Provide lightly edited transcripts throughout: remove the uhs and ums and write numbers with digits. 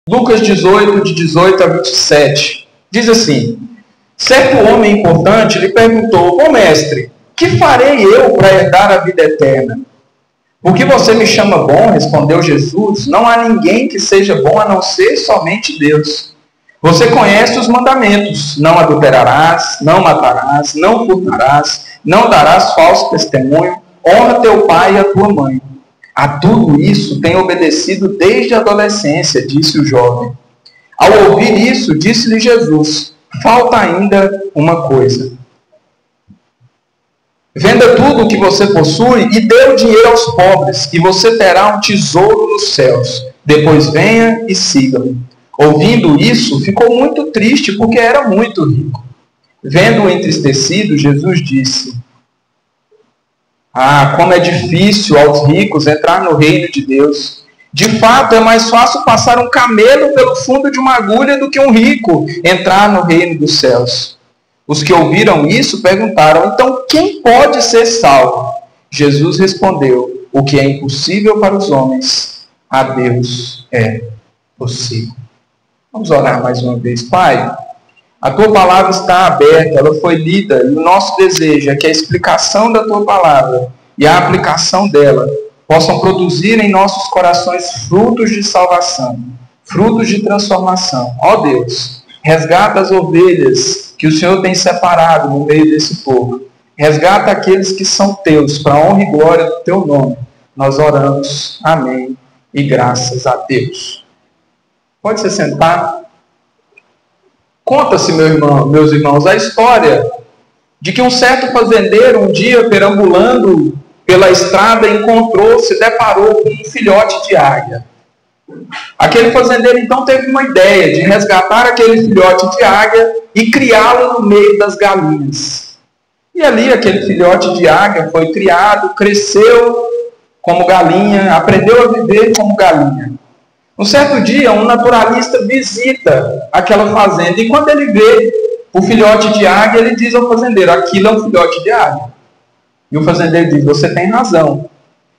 Lucas 18, de 18 a 27, diz assim: certo homem importante lhe perguntou: bom mestre, que farei eu para herdar a vida eterna? Por que você me chama bom? Respondeu Jesus. Não há ninguém que seja bom a não ser somente Deus. Você conhece os mandamentos: não adulterarás, não matarás, não furtarás, não darás falso testemunho, honra teu pai e a tua mãe. A tudo isso tenho obedecido desde a adolescência, disse o jovem. Ao ouvir isso, disse-lhe Jesus: falta ainda uma coisa. Venda tudo o que você possui e dê o dinheiro aos pobres, e você terá um tesouro nos céus. Depois venha e siga-me. Ouvindo isso, ficou muito triste, porque era muito rico. Vendo-o entristecido, Jesus disse: como é difícil aos ricos entrar no reino de Deus. De fato, é mais fácil passar um camelo pelo fundo de uma agulha do que um rico entrar no reino dos céus. Os que ouviram isso perguntaram: então quem pode ser salvo? Jesus respondeu: o que é impossível para os homens, a Deus é possível. Vamos orar mais uma vez. Pai, a tua palavra está aberta, ela foi lida, e o nosso desejo é que a explicação da tua palavra e a aplicação dela possam produzir em nossos corações frutos de salvação, frutos de transformação. Ó Deus, resgata as ovelhas que o Senhor tem separado no meio desse povo. Resgata aqueles que são teus, para a honra e glória do teu nome. Nós oramos. Amém. E graças a Deus. Pode se sentar. Conta-se, meus irmãos, a história de que um certo fazendeiro, um dia, perambulando pela estrada, se deparou com um filhote de águia. Aquele fazendeiro, então, teve uma ideia de resgatar aquele filhote de águia e criá-lo no meio das galinhas. E ali, aquele filhote de águia foi criado, cresceu como galinha, aprendeu a viver como galinha. Um certo dia, um naturalista visita aquela fazenda e quando ele vê o filhote de águia, ele diz ao fazendeiro: aquilo é um filhote de águia. E o fazendeiro diz: você tem razão.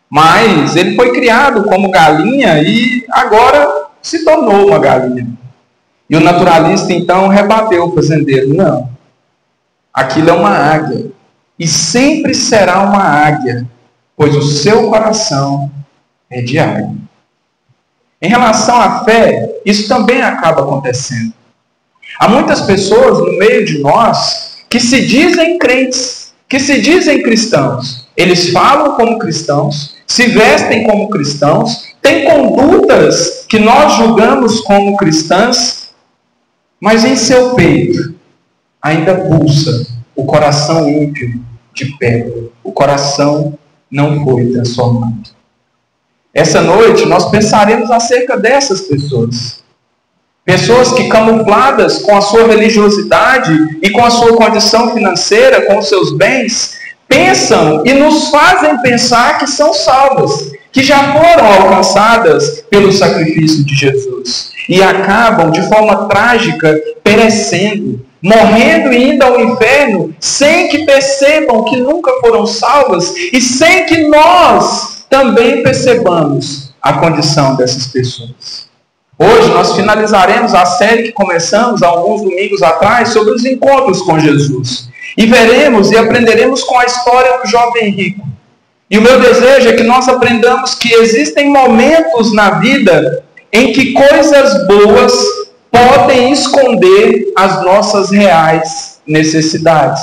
Mas ele foi criado como galinha e agora se tornou uma galinha. E o naturalista então rebateu o fazendeiro: não, aquilo é uma águia. E sempre será uma águia, pois o seu coração é de águia. Em relação à fé, isso também acaba acontecendo. Há muitas pessoas no meio de nós que se dizem crentes, que se dizem cristãos. Eles falam como cristãos, se vestem como cristãos, têm condutas que nós julgamos como cristãs, mas em seu peito ainda pulsa o coração ímpio de pedra. O coração não foi transformado. Essa noite nós pensaremos acerca dessas pessoas. Pessoas que, camufladas com a sua religiosidade e com a sua condição financeira, com os seus bens, pensam e nos fazem pensar que são salvas, que já foram alcançadas pelo sacrifício de Jesus. E acabam, de forma trágica, perecendo, morrendo e indo ao inferno, sem que percebam que nunca foram salvas e sem que nós também percebamos a condição dessas pessoas. Hoje nós finalizaremos a série que começamos há alguns domingos atrás sobre os encontros com Jesus. E veremos e aprenderemos com a história do jovem rico. E o meu desejo é que nós aprendamos que existem momentos na vida em que coisas boas podem esconder as nossas reais necessidades.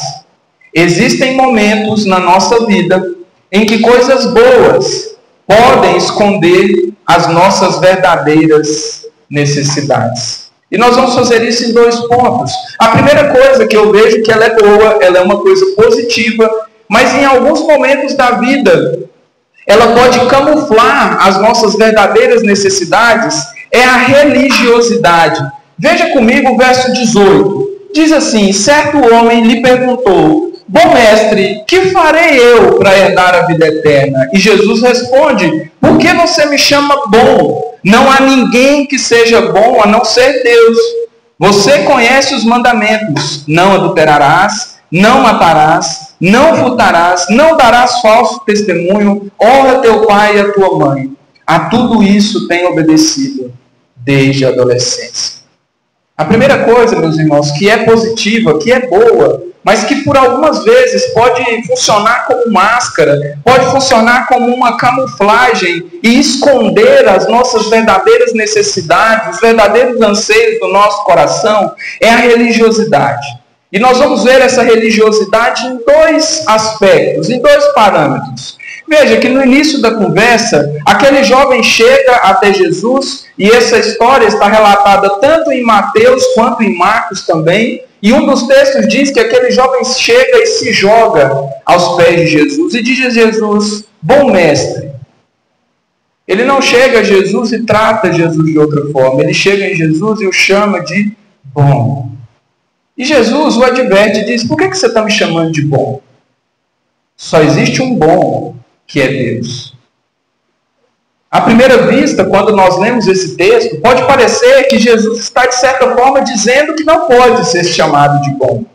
Existem momentos na nossa vida em que coisas boas podem esconder as nossas verdadeiras necessidades. E nós vamos fazer isso em 2 pontos. A primeira coisa que eu vejo que ela é boa, ela é uma coisa positiva, mas em alguns momentos da vida, ela pode camuflar as nossas verdadeiras necessidades, é a religiosidade. Veja comigo o verso 18. Diz assim: certo homem lhe perguntou: bom mestre, que farei eu para herdar a vida eterna? E Jesus responde: por que você me chama bom? Não há ninguém que seja bom a não ser Deus. Você conhece os mandamentos: não adulterarás, não matarás, não furtarás, não darás falso testemunho, honra teu pai e a tua mãe. A tudo isso tem obedecido desde a adolescência. A primeira coisa, meus irmãos, que é positiva, que é boa, mas que por algumas vezes pode funcionar como máscara, pode funcionar como uma camuflagem e esconder as nossas verdadeiras necessidades, os verdadeiros anseios do nosso coração, é a religiosidade. E nós vamos ver essa religiosidade em dois aspectos, em dois parâmetros. Veja que no início da conversa, aquele jovem chega até Jesus, e essa história está relatada tanto em Mateus quanto em Marcos também, e um dos textos diz que aquele jovem chega e se joga aos pés de Jesus, e diz a Jesus: bom mestre. Ele não chega a Jesus e trata Jesus de outra forma, ele chega em Jesus e o chama de bom. E Jesus o adverte e diz: por que você está me chamando de bom? Só existe um bom, que é Deus. À primeira vista, quando nós lemos esse texto, pode parecer que Jesus está, de certa forma, dizendo que não pode ser chamado de bom,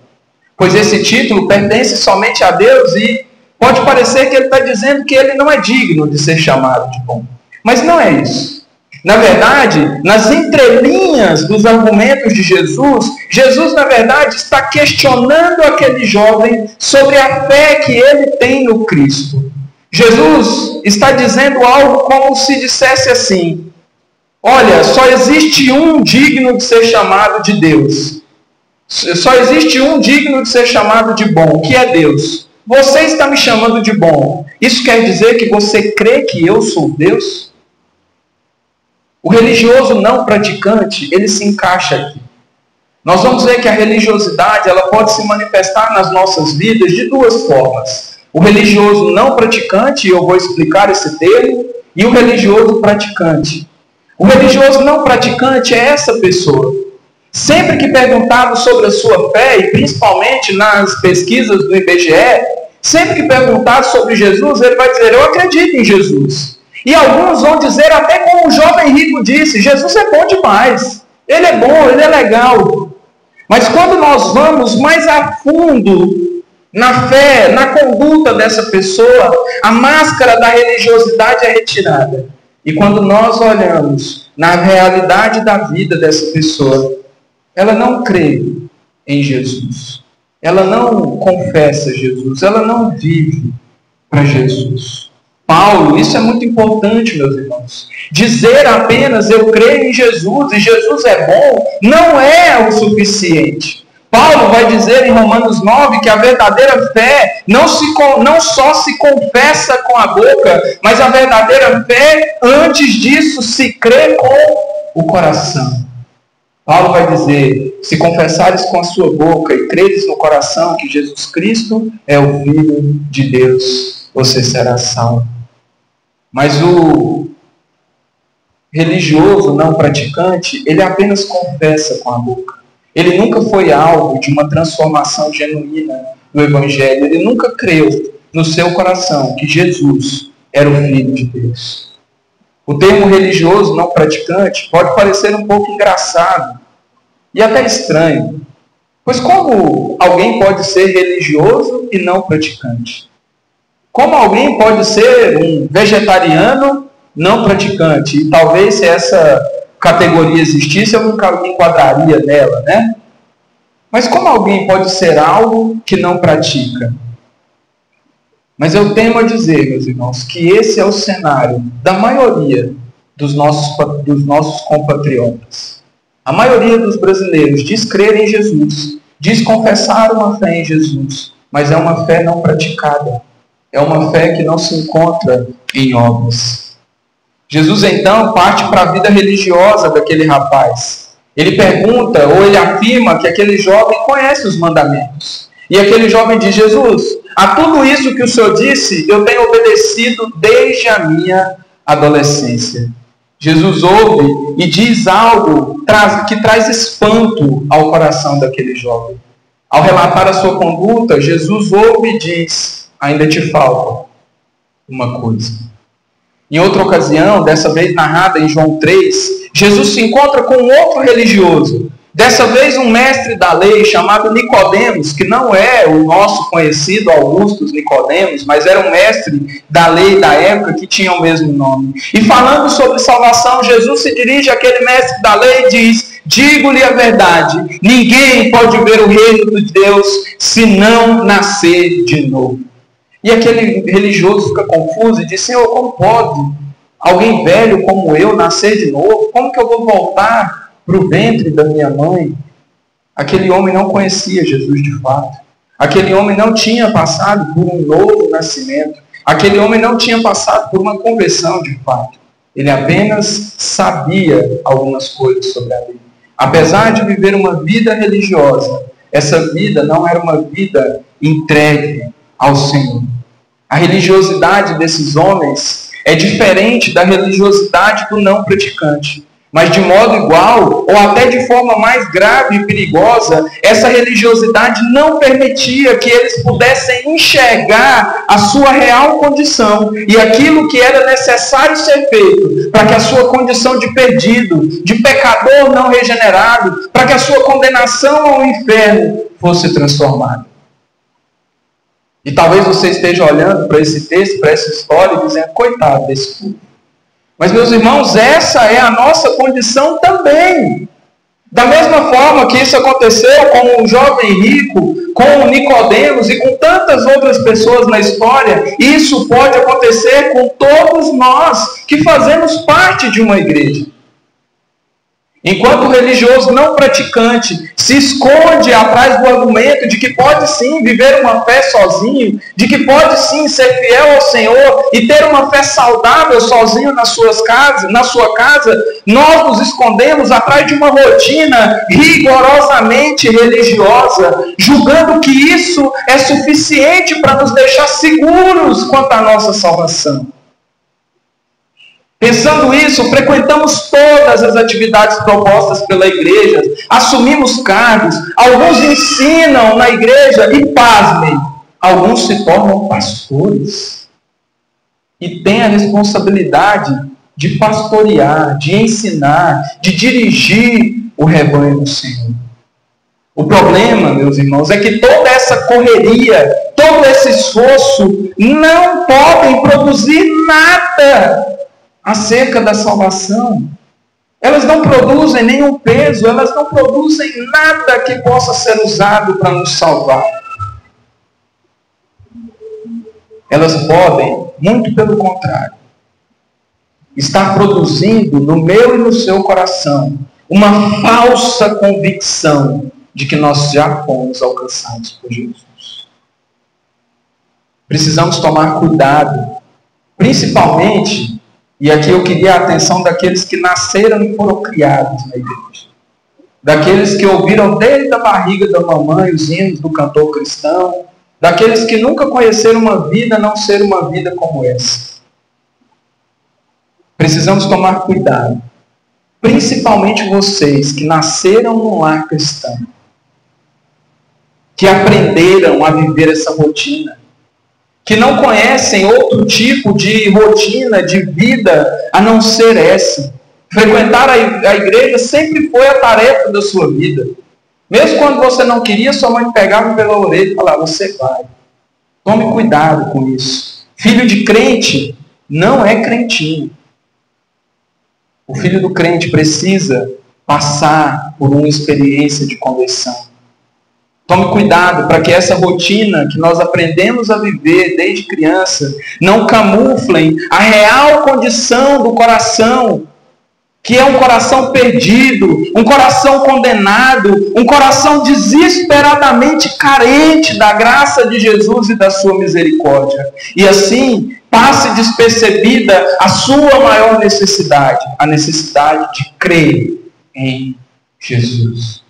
pois esse título pertence somente a Deus, e pode parecer que ele está dizendo que ele não é digno de ser chamado de bom. Mas não é isso. Na verdade, nas entrelinhas dos argumentos de Jesus, Jesus, na verdade, está questionando aquele jovem sobre a fé que ele tem no Cristo. Jesus está dizendo algo como se dissesse assim: olha, só existe um digno de ser chamado de Deus. Só existe um digno de ser chamado de bom, que é Deus. Você está me chamando de bom. Isso quer dizer que você crê que eu sou Deus? O religioso não praticante, ele se encaixa aqui. Nós vamos ver que a religiosidade, ela pode se manifestar nas nossas vidas de duas formas. O religioso não praticante, e eu vou explicar esse termo, e o religioso praticante. O religioso não praticante é essa pessoa. Sempre que perguntado sobre a sua fé, e principalmente nas pesquisas do IBGE, sempre que perguntado sobre Jesus, ele vai dizer: eu acredito em Jesus. E alguns vão dizer, até como o jovem rico disse: Jesus é bom demais, ele é bom, ele é legal. Mas quando nós vamos mais a fundo na fé, na conduta dessa pessoa, a máscara da religiosidade é retirada. E quando nós olhamos na realidade da vida dessa pessoa, ela não crê em Jesus. Ela não confessa Jesus. Ela não vive para Jesus. Paulo, isso é muito importante, meus irmãos. Dizer apenas eu creio em Jesus e Jesus é bom, não é o suficiente. Paulo vai dizer em Romanos 9 que a verdadeira fé não só se confessa com a boca, mas a verdadeira fé, antes disso, se crê com o coração. Paulo vai dizer: se confessares com a sua boca e creres no coração que Jesus Cristo é o Filho de Deus, você será salvo. Mas o religioso não praticante, ele apenas confessa com a boca. Ele nunca foi alvo de uma transformação genuína do Evangelho. Ele nunca creu no seu coração que Jesus era o Filho de Deus. O termo religioso não praticante pode parecer um pouco engraçado e até estranho. Pois como alguém pode ser religioso e não praticante? Como alguém pode ser um vegetariano não praticante? E talvez se essa categoria existisse, eu me enquadraria nela, né? Mas como alguém pode ser algo que não pratica? Mas eu temo a dizer, meus irmãos, que esse é o cenário da maioria dos nossos compatriotas. A maioria dos brasileiros diz crer em Jesus, diz confessar uma fé em Jesus, mas é uma fé não praticada. É uma fé que não se encontra em obras. Jesus, então, parte para a vida religiosa daquele rapaz. Ele pergunta, ou ele afirma que aquele jovem conhece os mandamentos. E aquele jovem diz: Jesus, a tudo isso que o Senhor disse, eu tenho obedecido desde a minha adolescência. Jesus ouve e diz algo que traz espanto ao coração daquele jovem. Ao relatar a sua conduta, Jesus ouve e diz: ainda te falta uma coisa. Em outra ocasião, dessa vez narrada em João 3, Jesus se encontra com um outro religioso. Dessa vez um mestre da lei chamado Nicodemos, que não é o nosso conhecido Augusto Nicodemos, mas era um mestre da lei da época que tinha o mesmo nome. E falando sobre salvação, Jesus se dirige àquele mestre da lei e diz: digo-lhe a verdade, ninguém pode ver o reino de Deus se não nascer de novo. E aquele religioso fica confuso e diz: Senhor, como pode alguém velho como eu nascer de novo? Como que eu vou voltar para o ventre da minha mãe? Aquele homem não conhecia Jesus de fato. Aquele homem não tinha passado por um novo nascimento. Aquele homem não tinha passado por uma conversão de fato. Ele apenas sabia algumas coisas sobre a lei. Apesar de viver uma vida religiosa, essa vida não era uma vida entregue ao Senhor. A religiosidade desses homens é diferente da religiosidade do não praticante. Mas de modo igual, ou até de forma mais grave e perigosa, essa religiosidade não permitia que eles pudessem enxergar a sua real condição e aquilo que era necessário ser feito para que a sua condição de perdido, de pecador não regenerado, para que a sua condenação ao inferno fosse transformada. E talvez você esteja olhando para esse texto, para essa história e dizendo: coitado desse povo. Mas, meus irmãos, essa é a nossa condição também. Da mesma forma que isso aconteceu com o jovem rico, com o Nicodemos e com tantas outras pessoas na história, isso pode acontecer com todos nós que fazemos parte de uma igreja. Enquanto o religioso não praticante se esconde atrás do argumento de que pode sim viver uma fé sozinho, de que pode sim ser fiel ao Senhor e ter uma fé saudável sozinho na sua casa, nós nos escondemos atrás de uma rotina rigorosamente religiosa, julgando que isso é suficiente para nos deixar seguros quanto à nossa salvação. Pensando isso, frequentamos todas as atividades propostas pela igreja, assumimos cargos, alguns ensinam na igreja e, pasmem, alguns se tornam pastores e têm a responsabilidade de pastorear, de ensinar, de dirigir o rebanho do Senhor. O problema, meus irmãos, é que toda essa correria, todo esse esforço não podem produzir nada acerca da salvação. Elas não produzem nenhum peso, elas não produzem nada que possa ser usado para nos salvar. Elas podem, muito pelo contrário, estar produzindo no meu e no seu coração uma falsa convicção de que nós já fomos alcançados por Jesus. Precisamos tomar cuidado, principalmente. E aqui eu queria a atenção daqueles que nasceram e foram criados na igreja. Daqueles que ouviram desde a barriga da mamãe os hinos do cantor cristão. Daqueles que nunca conheceram uma vida a não ser uma vida como essa. Precisamos tomar cuidado. Principalmente vocês que nasceram num lar cristão. Que aprenderam a viver essa rotina. Que não conhecem outro tipo de rotina, de vida, a não ser essa. Frequentar a igreja sempre foi a tarefa da sua vida. Mesmo quando você não queria, sua mãe pegava pela orelha e falava: você vai. Tome cuidado com isso. Filho de crente não é crentinho. O filho do crente precisa passar por uma experiência de conversão. Tome cuidado para que essa rotina que nós aprendemos a viver desde criança não camuflem a real condição do coração, que é um coração perdido, um coração condenado, um coração desesperadamente carente da graça de Jesus e da sua misericórdia. E assim passe despercebida a sua maior necessidade, a necessidade de crer em Jesus.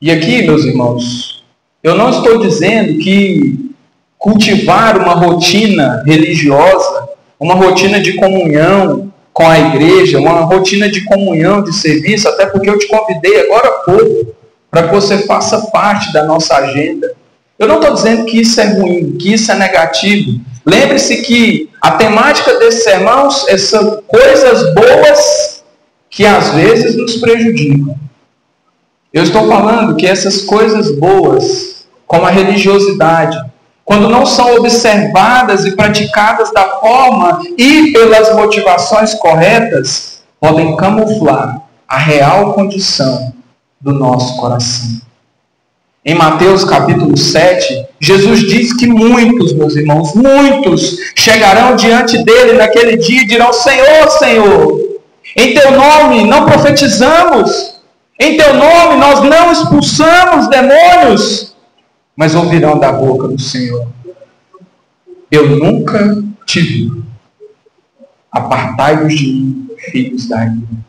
E aqui, meus irmãos, eu não estou dizendo que cultivar uma rotina religiosa, uma rotina de comunhão com a igreja, uma rotina de comunhão, de serviço, até porque eu te convidei agora há pouco para que você faça parte da nossa agenda. Eu não estou dizendo que isso é ruim, que isso é negativo. Lembre-se que a temática desse sermão são coisas boas que às vezes nos prejudicam. Eu estou falando que essas coisas boas, como a religiosidade, quando não são observadas e praticadas da forma e pelas motivações corretas, podem camuflar a real condição do nosso coração. Em Mateus capítulo 7, Jesus diz que muitos, meus irmãos, muitos chegarão diante dele naquele dia e dirão: Senhor, Senhor, em teu nome não profetizamos, em teu nome nós não expulsamos demônios. Mas ouvirão da boca do Senhor: eu nunca te vi. Apartai-vos de mim, filhos da ira.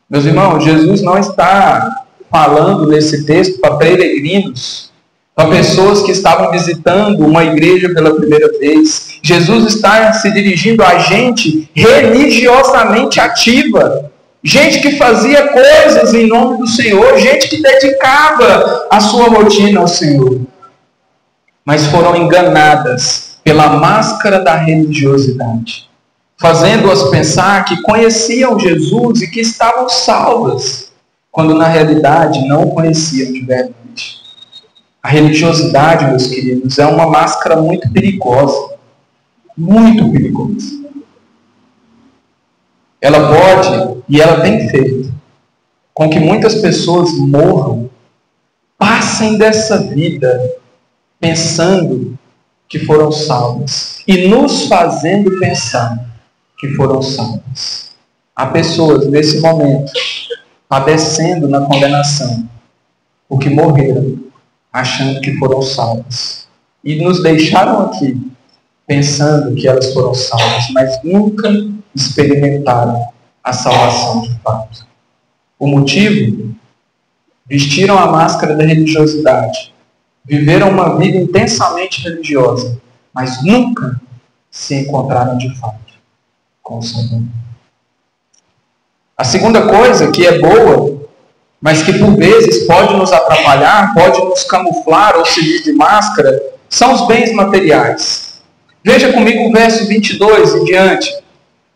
Meus irmãos, Jesus não está falando nesse texto para peregrinos, para pessoas que estavam visitando uma igreja pela primeira vez. Jesus está se dirigindo a gente religiosamente ativa, gente que fazia coisas em nome do Senhor, gente que dedicava a sua rotina ao Senhor, mas foram enganadas pela máscara da religiosidade, fazendo-as pensar que conheciam Jesus e que estavam salvas, quando na realidade não o conheciam de verdade. A religiosidade, meus queridos, é uma máscara muito perigosa. Muito perigosa. Ela pode, e ela tem feito, com que muitas pessoas morram, passem dessa vida pensando que foram salvas e nos fazendo pensar que foram salvas. Há pessoas nesse momento padecendo na condenação, porque morreram achando que foram salvas e nos deixaram aqui pensando que elas foram salvas, mas nunca experimentaram a salvação de fato. O motivo? Vestiram a máscara da religiosidade, viveram uma vida intensamente religiosa, mas nunca se encontraram de fato com o Senhor. A segunda coisa, que é boa, mas que por vezes pode nos atrapalhar, pode nos camuflar ou servir de máscara, são os bens materiais. Veja comigo o verso 22 em diante.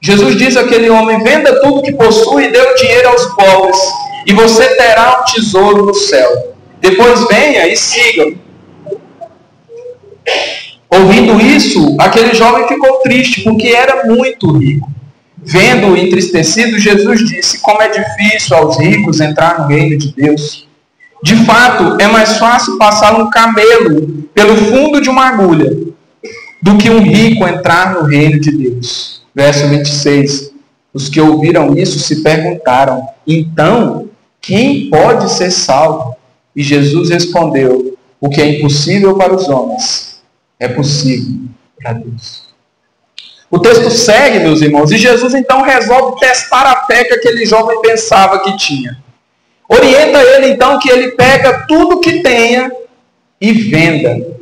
Jesus diz àquele homem: venda tudo que possui e dê o dinheiro aos pobres, e você terá um tesouro no céu. Depois venha e siga. Ouvindo isso, aquele jovem ficou triste, porque era muito rico. Vendo-o entristecido, Jesus disse: como é difícil aos ricos entrar no reino de Deus. De fato, é mais fácil passar um camelo pelo fundo de uma agulha do que um rico entrar no reino de Deus. Verso 26. Os que ouviram isso se perguntaram: então, quem pode ser salvo? E Jesus respondeu: o que é impossível para os homens é possível para Deus. O texto segue, meus irmãos, e Jesus então resolve testar a fé que aquele jovem pensava que tinha. Orienta ele então que ele pega tudo que tenha e venda,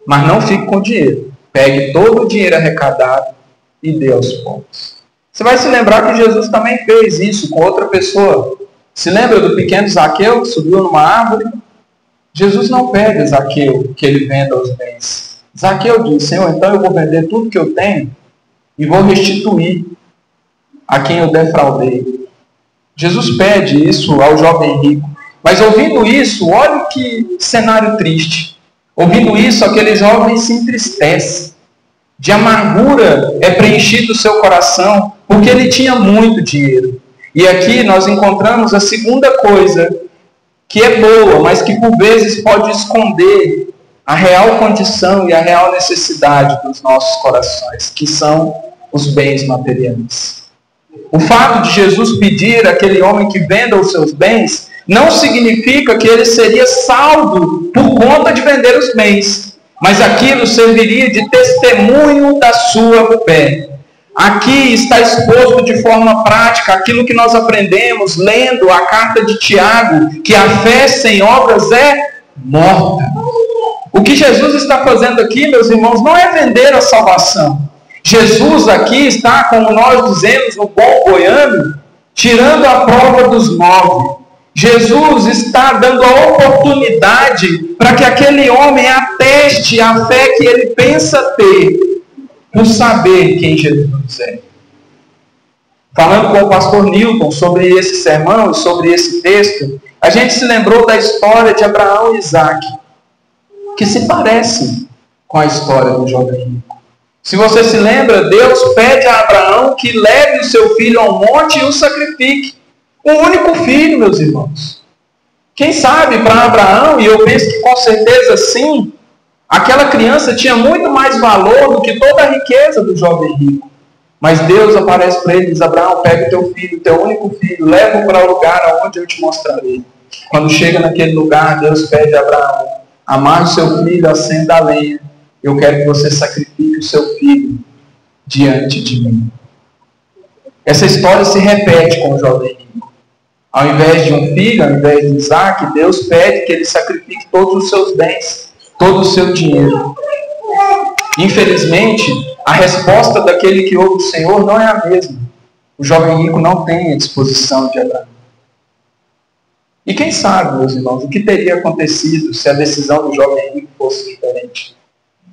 mas não fique com dinheiro. Pegue todo o dinheiro arrecadado e dê aos pobres. Você vai se lembrar que Jesus também fez isso com outra pessoa. Se lembra do pequeno Zaqueu que subiu numa árvore? Jesus não pede a Zaqueu que ele venda os bens. Zaqueu diz: Senhor, então eu vou vender tudo que eu tenho e vou restituir a quem eu defraudei. Jesus pede isso ao jovem rico. Mas ouvindo isso, olha que cenário triste. Ouvindo isso, aquele jovem se entristece. De amargura é preenchido o seu coração, porque ele tinha muito dinheiro. E aqui nós encontramos a segunda coisa, que é boa, mas que por vezes pode esconder a real condição e a real necessidade dos nossos corações, que são os bens materiais. O fato de Jesus pedir àquele homem que venda os seus bens não significa que ele seria salvo por conta de vender os bens, mas aquilo serviria de testemunho da sua fé. Aqui está exposto de forma prática aquilo que nós aprendemos lendo a carta de Tiago, que a fé sem obras é morta. O que Jesus está fazendo aqui, meus irmãos, não é vender a salvação. Jesus aqui está, como nós dizemos no bom goiano, tirando a prova dos 9. Jesus está dando a oportunidade para que aquele homem ateste a fé que ele pensa ter, por saber quem Jesus é. falando com o pastor Newton sobre esse sermão e sobre esse texto, a gente se lembrou da história de Abraão e Isaac, que se parece com a história do jovem rico. Se você se lembra, Deus pede a Abraão que leve o seu filho ao monte e o sacrifique. Um único filho, meus irmãos. Quem sabe para Abraão, e eu penso que com certeza sim, aquela criança tinha muito mais valor do que toda a riqueza do jovem rico. Mas Deus aparece para ele e diz: Abraão, pega o teu filho, teu único filho, leva-o para o lugar aonde eu te mostrarei. Quando chega naquele lugar, Deus pede a Abraão: amarre o seu filho, acenda a lenha. Eu quero que você sacrifique o seu filho diante de mim. Essa história se repete com o jovem rico. Ao invés de um filho, ao invés de Isaac, Deus pede que ele sacrifique todos os seus bens, todo o seu dinheiro. Infelizmente, a resposta daquele que ouve o Senhor não é a mesma. O jovem rico não tem a disposição de Abraão. E quem sabe, meus irmãos, o que teria acontecido se a decisão do jovem rico fosse diferente?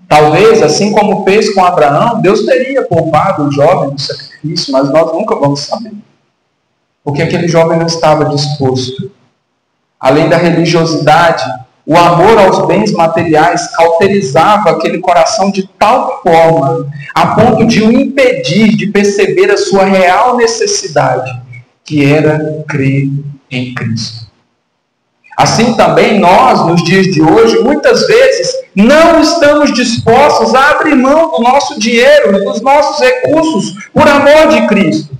Talvez, assim como fez com Abraão, Deus teria poupado o jovem do sacrifício, mas nós nunca vamos saber. Porque aquele jovem não estava disposto. Além da religiosidade, o amor aos bens materiais cauterizava aquele coração de tal forma, a ponto de o impedir de perceber a sua real necessidade, que era crer em Cristo. Assim também nós, nos dias de hoje, muitas vezes não estamos dispostos a abrir mão do nosso dinheiro, dos nossos recursos, por amor de Cristo.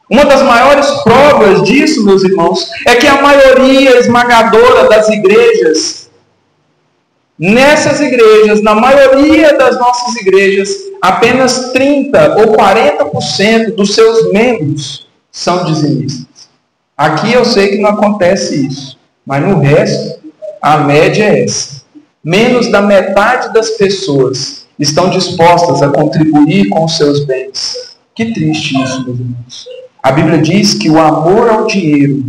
Uma das maiores provas disso, meus irmãos, é que a maioria esmagadora das igrejas, nessas igrejas, na maioria das nossas igrejas, apenas 30% ou 40% dos seus membros são dizimistas. Aqui eu sei que não acontece isso. Mas no resto, a média é essa. Menos da metade das pessoas estão dispostas a contribuir com os seus bens. Que triste isso, meus irmãos. A Bíblia diz que o amor ao dinheiro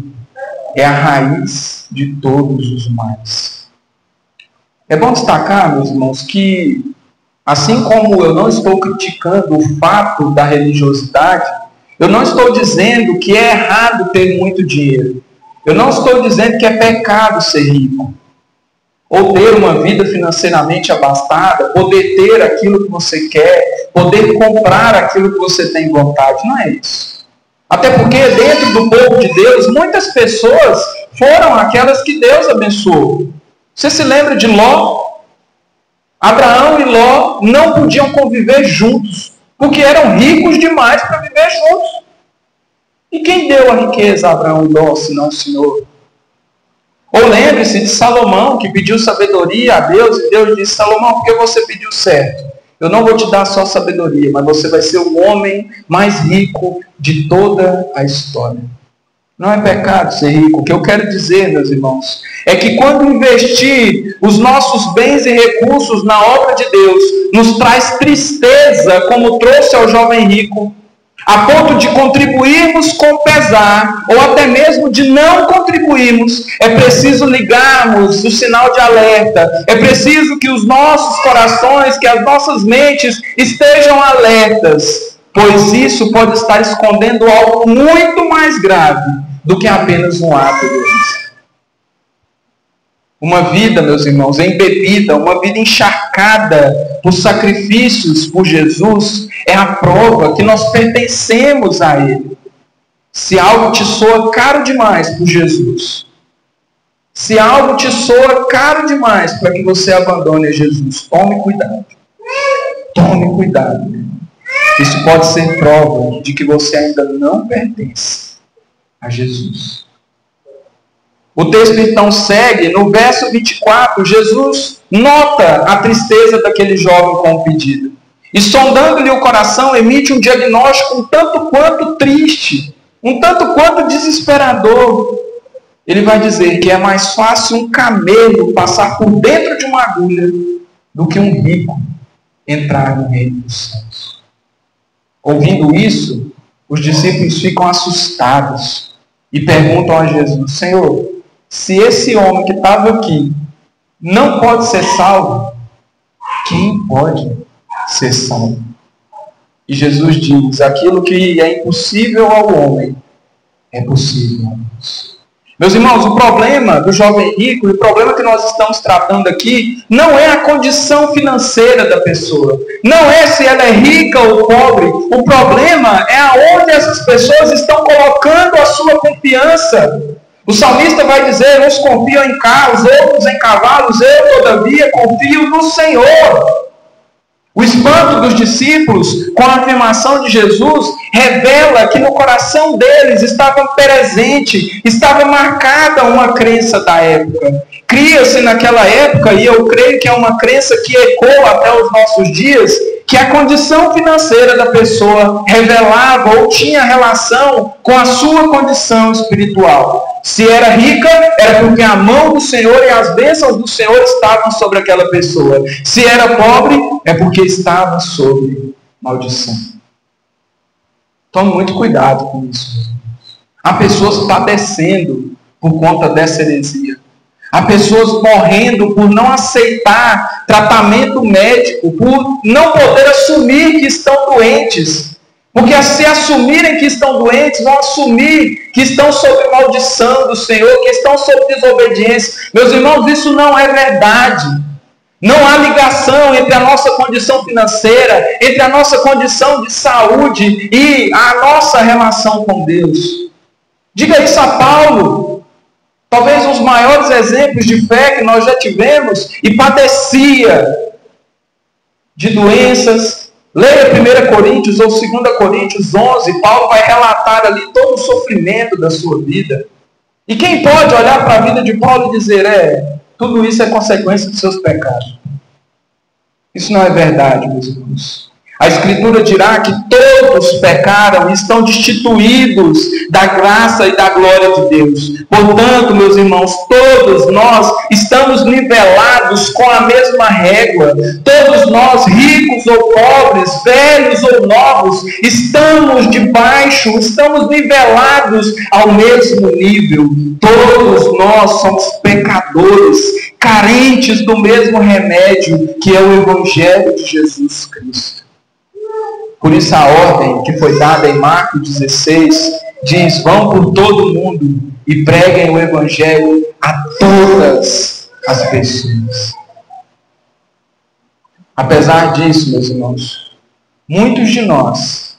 é a raiz de todos os males. É bom destacar, meus irmãos, que assim como eu não estou criticando o fato da religiosidade, eu não estou dizendo que é errado ter muito dinheiro. Eu não estou dizendo que é pecado ser rico, ou ter uma vida financeiramente abastada, poder ter aquilo que você quer, poder comprar aquilo que você tem vontade. Não é isso. Até porque dentro do povo de Deus, muitas pessoas foram aquelas que Deus abençoou. Você se lembra de Ló? Abraão e Ló não podiam conviver juntos, porque eram ricos demais para viver juntos. E quem deu a riqueza a Abraão e Ló, senão o Senhor? Ou lembre-se de Salomão, que pediu sabedoria a Deus, e Deus disse: Salomão, por que você pediu certo? Eu não vou te dar só sabedoria, mas você vai ser o homem mais rico de toda a história. Não é pecado ser rico. O que eu quero dizer, meus irmãos, é que quando investir os nossos bens e recursos na obra de Deus nos traz tristeza, como trouxe ao jovem rico, a ponto de contribuirmos com pesar, ou até mesmo de não contribuirmos, é preciso ligarmos o sinal de alerta. É preciso que os nossos corações, que as nossas mentes estejam alertas, pois isso pode estar escondendo algo muito mais grave do que apenas um ato deles. Uma vida, meus irmãos, embebida, uma vida encharcada por sacrifícios por Jesus, é a prova que nós pertencemos a Ele. Se algo te soa caro demais por Jesus, se algo te soa caro demais para que você abandone a Jesus, tome cuidado. Tome cuidado. Isso pode ser prova de que você ainda não pertence a Jesus. O texto então segue, no verso 24, Jesus nota a tristeza daquele jovem com o pedido. E sondando-lhe o coração, emite um diagnóstico um tanto quanto triste, um tanto quanto desesperador. Ele vai dizer que é mais fácil um camelo passar por dentro de uma agulha do que um rico entrar no reino dos céus. Ouvindo isso, os discípulos ficam assustados e perguntam a Jesus: Senhor, se esse homem que estava aqui não pode ser salvo, quem pode ser salvo? E Jesus diz: aquilo que é impossível ao homem é possível a Deus. Meus irmãos, o problema do jovem rico, e o problema que nós estamos tratando aqui, não é a condição financeira da pessoa. Não é se ela é rica ou pobre. O problema é aonde essas pessoas estão colocando a sua confiança. O salmista vai dizer: uns confiam em carros, outros em cavalos, eu, todavia, confio no Senhor. O espanto dos discípulos com a afirmação de Jesus revela que no coração deles estava presente, estava marcada uma crença da época. Cria-se naquela época, e eu creio que é uma crença que ecoa até os nossos dias, que a condição financeira da pessoa revelava ou tinha relação com a sua condição espiritual. Se era rica, era porque a mão do Senhor e as bênçãos do Senhor estavam sobre aquela pessoa. Se era pobre, é porque estava sob maldição. Tome muito cuidado com isso. Há pessoas padecendo por conta dessa heresia. Há pessoas morrendo por não aceitar tratamento médico, por não poder assumir que estão doentes. Porque se assumirem que estão doentes, vão assumir que estão sob maldição do Senhor, que estão sob desobediência. Meus irmãos, isso não é verdade. Não há ligação entre a nossa condição financeira, entre a nossa condição de saúde e a nossa relação com Deus. Diga isso a Paulo. Talvez os maiores exemplos de fé que nós já tivemos, e padecia de doenças. Leia 1 Coríntios ou 2 Coríntios 11, Paulo vai relatar ali todo o sofrimento da sua vida. E quem pode olhar para a vida de Paulo e dizer: tudo isso é consequência dos seus pecados? Isso não é verdade, meus irmãos. A Escritura dirá que todos pecaram e estão destituídos da graça e da glória de Deus. Portanto, meus irmãos, todos nós estamos nivelados com a mesma régua. Todos nós, ricos ou pobres, velhos ou novos, estamos nivelados ao mesmo nível. Todos nós somos pecadores, carentes do mesmo remédio, que é o Evangelho de Jesus Cristo. Por isso a ordem que foi dada em Marcos 16 diz: vão por todo o mundo e preguem o Evangelho a todas as pessoas. Apesar disso, meus irmãos, muitos de nós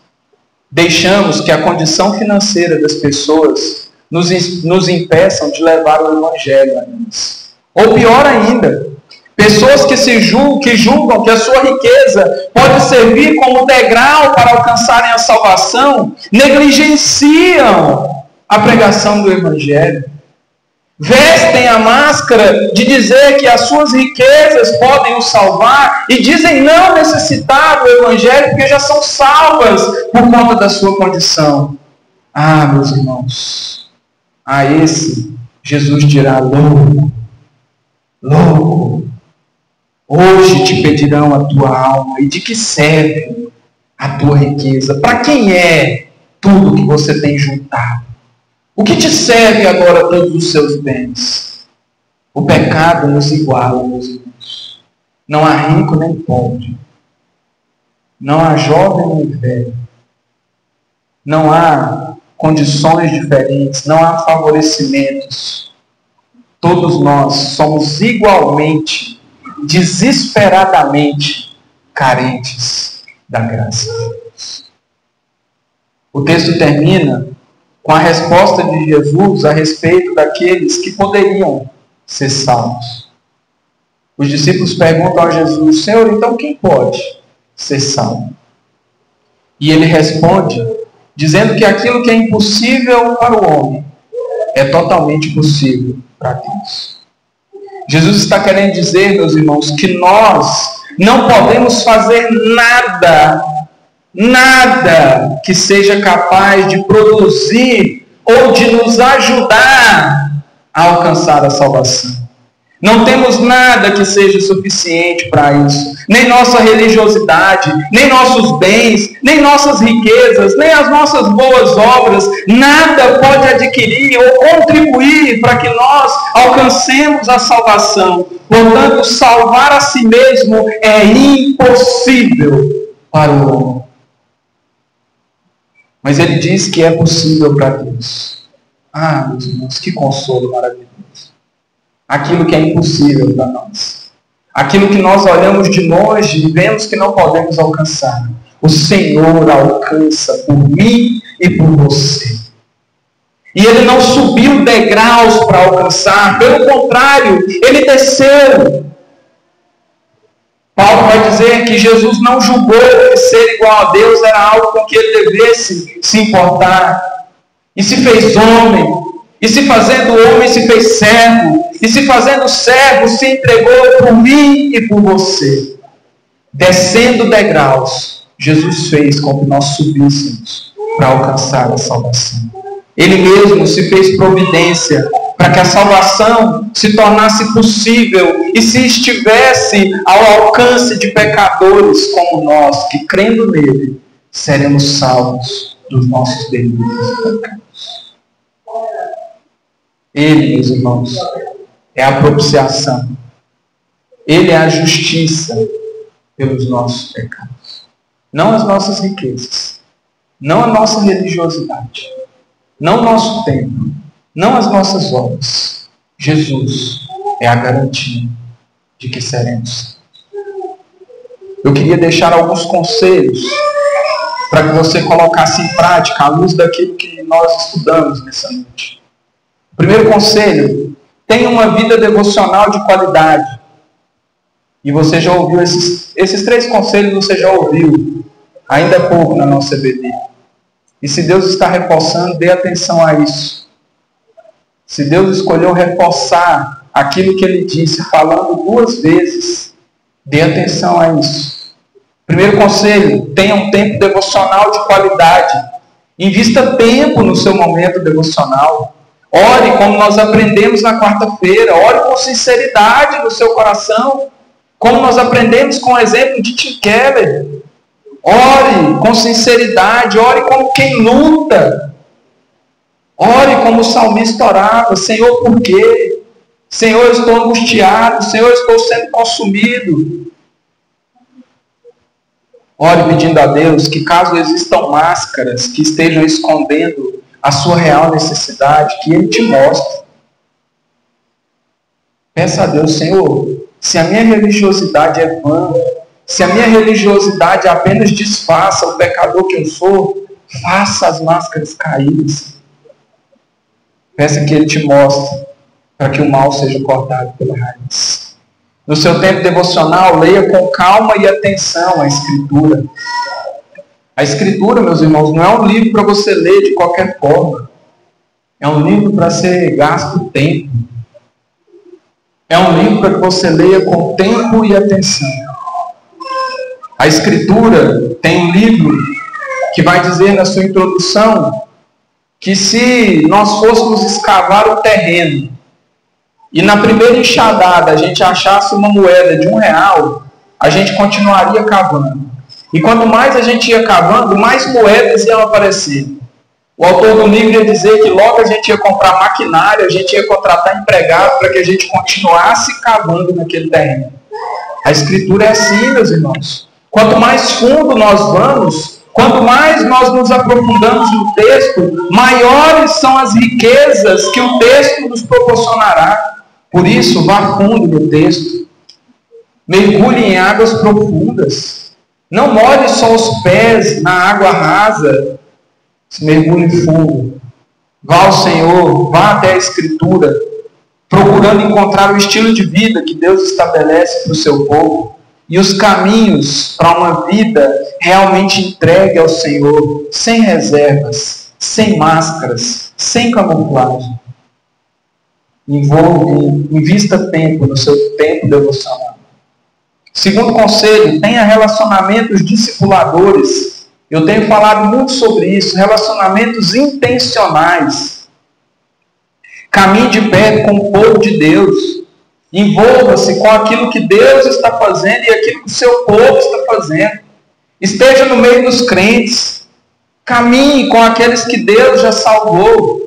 deixamos que a condição financeira das pessoas nos impeçam de levar o Evangelho a eles. Ou pior ainda, pessoas que julgam que a sua riqueza pode servir como degrau para alcançarem a salvação, negligenciam a pregação do Evangelho. Vestem a máscara de dizer que as suas riquezas podem o salvar e dizem não necessitar do Evangelho porque já são salvas por conta da sua condição. Ah, meus irmãos, a esse Jesus dirá: louco, louco. Hoje te pedirão a tua alma, e de que serve a tua riqueza? Para quem é tudo que você tem juntado? O que te serve agora todos os seus bens? O pecado nos iguala, meus irmãos. Não há rico nem pobre. Não há jovem nem velho. Não há condições diferentes. Não há favorecimentos. Todos nós somos igualmente, desesperadamente carentes da graça de Deus. O texto termina com a resposta de Jesus a respeito daqueles que poderiam ser salvos. Os discípulos perguntam a Jesus: Senhor, então quem pode ser salvo? E ele responde dizendo que aquilo que é impossível para o homem é totalmente possível para Deus. Jesus está querendo dizer, meus irmãos, que nós não podemos fazer nada que seja capaz de produzir ou de nos ajudar a alcançar a salvação. Não temos nada que seja suficiente para isso. Nem nossa religiosidade, nem nossos bens, nem nossas riquezas, nem as nossas boas obras. Nada pode adquirir ou contribuir para que nós alcancemos a salvação. Portanto, salvar a si mesmo é impossível para o homem. Mas ele diz que é possível para Deus. Ah, meus irmãos, que consolo maravilhoso. Aquilo que é impossível para nós. Aquilo que nós olhamos de longe e vemos que não podemos alcançar. O Senhor alcança por mim e por você. E ele não subiu degraus para alcançar. Pelo contrário, ele desceu. Paulo vai dizer que Jesus não julgou que ser igual a Deus era algo com que ele devesse se importar. E se fez homem. E se fazendo homem, se fez servo. E se fazendo servo, se entregou por mim e por você. Descendo degraus, Jesus fez com que nós subíssemos para alcançar a salvação. Ele mesmo se fez providência para que a salvação se tornasse possível e se estivesse ao alcance de pecadores como nós, que crendo nele, seremos salvos dos nossos delitos e pecados. Ele, meus irmãos, é a propiciação. Ele é a justiça pelos nossos pecados. Não as nossas riquezas, não a nossa religiosidade, não o nosso tempo, não as nossas obras. Jesus é a garantia de que seremos. Eu queria deixar alguns conselhos para que você colocasse em prática à luz daquilo que nós estudamos nessa noite. O primeiro conselho: tenha uma vida devocional de qualidade. E você já ouviu esses 3 conselhos, você já ouviu ainda há pouco na nossa EBD. E se Deus está reforçando, dê atenção a isso. Se Deus escolheu reforçar aquilo que Ele disse, falando 2 vezes, dê atenção a isso. Primeiro conselho: tenha um tempo devocional de qualidade. Invista tempo no seu momento devocional. Ore como nós aprendemos na quarta-feira. Ore com sinceridade no seu coração, como nós aprendemos com o exemplo de Tim Keller. Ore com sinceridade, ore como quem luta. Ore como o salmista orava: Senhor, por quê? Senhor, eu estou angustiado. Senhor, eu estou sendo consumido. Ore pedindo a Deus que, caso existam máscaras que estejam escondendo a sua real necessidade, que Ele te mostre. Peça a Deus: Senhor, se a minha religiosidade é vã, se a minha religiosidade apenas disfarça o pecador que eu sou, faça as máscaras caídas. Peça que Ele te mostre, para que o mal seja cortado pela raiz. No seu tempo devocional, leia com calma e atenção a Escritura. A Escritura, meus irmãos, não é um livro para você ler de qualquer forma. É um livro para ser gasto tempo. É um livro para que você leia com tempo e atenção. A Escritura tem um livro que vai dizer na sua introdução que se nós fôssemos escavar o terreno e na primeira enxadada a gente achasse uma moeda de R$1, a gente continuaria cavando. E quanto mais a gente ia cavando, mais moedas iam aparecer. O autor do livro ia dizer que logo a gente ia comprar maquinário, a gente ia contratar empregado para que a gente continuasse cavando naquele terreno. A Escritura é assim, meus irmãos. Quanto mais fundo nós vamos, quanto mais nós nos aprofundamos no texto, maiores são as riquezas que o texto nos proporcionará. Por isso, vá fundo no texto. Mergulhe em águas profundas. Não molhe só os pés na água rasa. Mergulhe fundo. Vá ao Senhor, vá até a Escritura, procurando encontrar o estilo de vida que Deus estabelece para o seu povo e os caminhos para uma vida realmente entregue ao Senhor, sem reservas, sem máscaras, sem camuflagem. Invista tempo no seu tempo devocional. Segundo conselho: tenha relacionamentos discipuladores. Eu tenho falado muito sobre isso. Relacionamentos intencionais. Caminhe de perto com o povo de Deus. Envolva-se com aquilo que Deus está fazendo e aquilo que o seu povo está fazendo. Esteja no meio dos crentes. Caminhe com aqueles que Deus já salvou.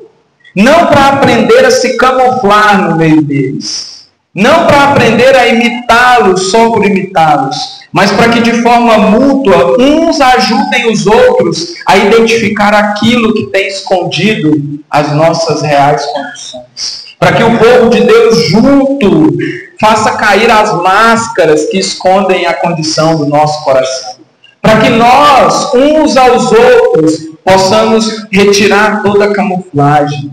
Não para aprender a se camuflar no meio deles, Não para aprender a imitá-los só por imitá-los, mas para que de forma mútua uns ajudem os outros a identificar aquilo que tem escondido as nossas reais condições. Para que o povo de Deus junto faça cair as máscaras que escondem a condição do nosso coração. Para que nós, uns aos outros, possamos retirar toda a camuflagem,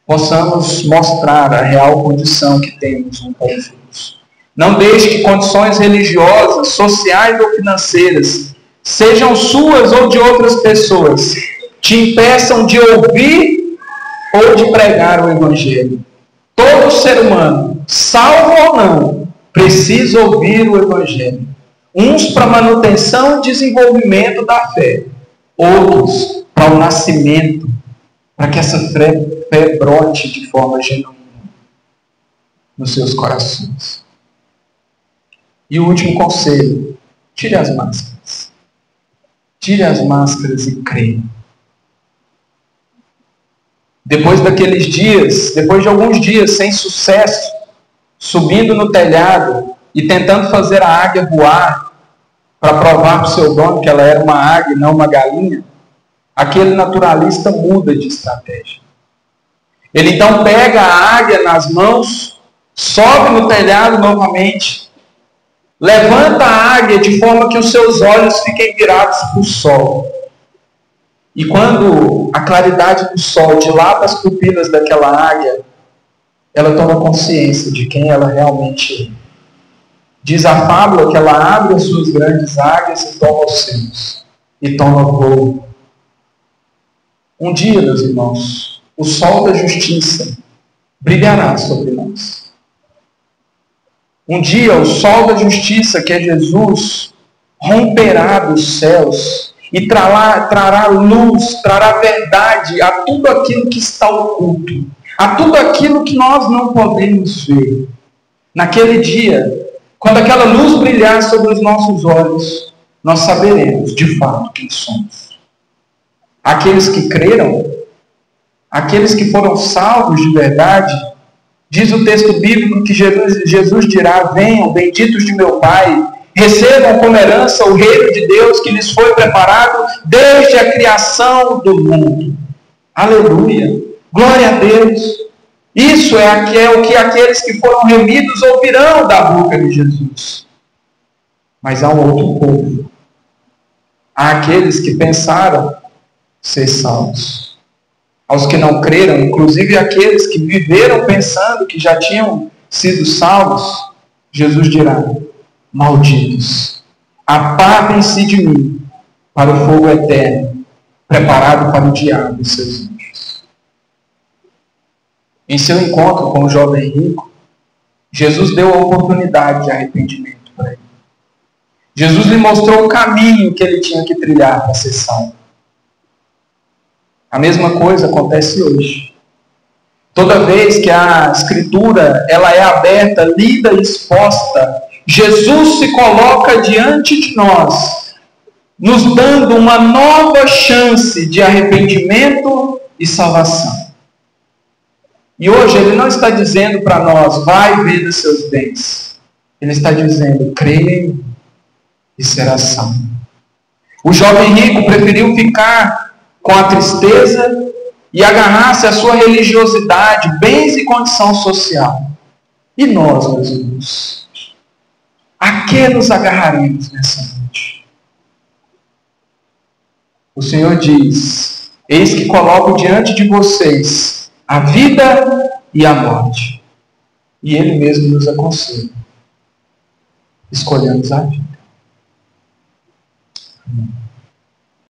possamos mostrar a real condição que temos um com os outros. Não deixe que condições religiosas, sociais ou financeiras, sejam suas ou de outras pessoas, te impeçam de ouvir ou de pregar o Evangelho. Todo ser humano, salvo ou não, precisa ouvir o Evangelho. Uns para manutenção e desenvolvimento da fé, outros para o nascimento, para que essa fé brote de forma genuína nos seus corações. E o último conselho: tire as máscaras. Tire as máscaras e creia. Depois daqueles dias, depois de alguns dias sem sucesso, subindo no telhado e tentando fazer a águia voar, para provar para o seu dono que ela era uma águia e não uma galinha, aquele naturalista muda de estratégia. Ele então pega a águia nas mãos, sobe no telhado novamente, levanta a águia de forma que os seus olhos fiquem virados para o sol. E quando a claridade do sol dilata as pupilas daquela águia, ela toma consciência de quem ela realmente é. Diz a fábula que ela abre as suas grandes águias e toma os seus, e toma voo. Um dia, meus irmãos, o sol da justiça brilhará sobre nós. Um dia, o sol da justiça, que é Jesus, romperá dos céus e trará luz, trará verdade a tudo aquilo que está oculto, a tudo aquilo que nós não podemos ver. Naquele dia, quando aquela luz brilhar sobre os nossos olhos, nós saberemos de fato quem somos. Aqueles que creram, aqueles que foram salvos de verdade, diz o texto bíblico que Jesus dirá: venham, benditos de meu Pai, recebam como herança o reino de Deus que lhes foi preparado desde a criação do mundo. Aleluia! Glória a Deus! Isso é o que aqueles que foram remidos ouvirão da boca de Jesus. Mas há um outro povo. Há aqueles que pensaram ser salvos. Aos que não creram, inclusive aqueles que viveram pensando que já tinham sido salvos, Jesus dirá: malditos, apartem-se de mim para o fogo eterno, preparado para o diabo e seus anjos. Em seu encontro com o jovem rico, Jesus deu a oportunidade de arrependimento para ele. Jesus lhe mostrou o caminho que ele tinha que trilhar para ser salvo. A mesma coisa acontece hoje. Toda vez que a Escritura ela é aberta, lida e exposta, Jesus se coloca diante de nós, nos dando uma nova chance de arrependimento e salvação. E hoje ele não está dizendo para nós: vai ver os seus bens. Ele está dizendo: creia e será salvo. O jovem rico preferiu ficar com a tristeza e agarrar-se à sua religiosidade, bens e condição social. E nós, meus irmãos, a que nos agarraremos nessa noite? O Senhor diz: eis que coloco diante de vocês a vida e a morte. E Ele mesmo nos aconselha: escolhemos a vida. Amém.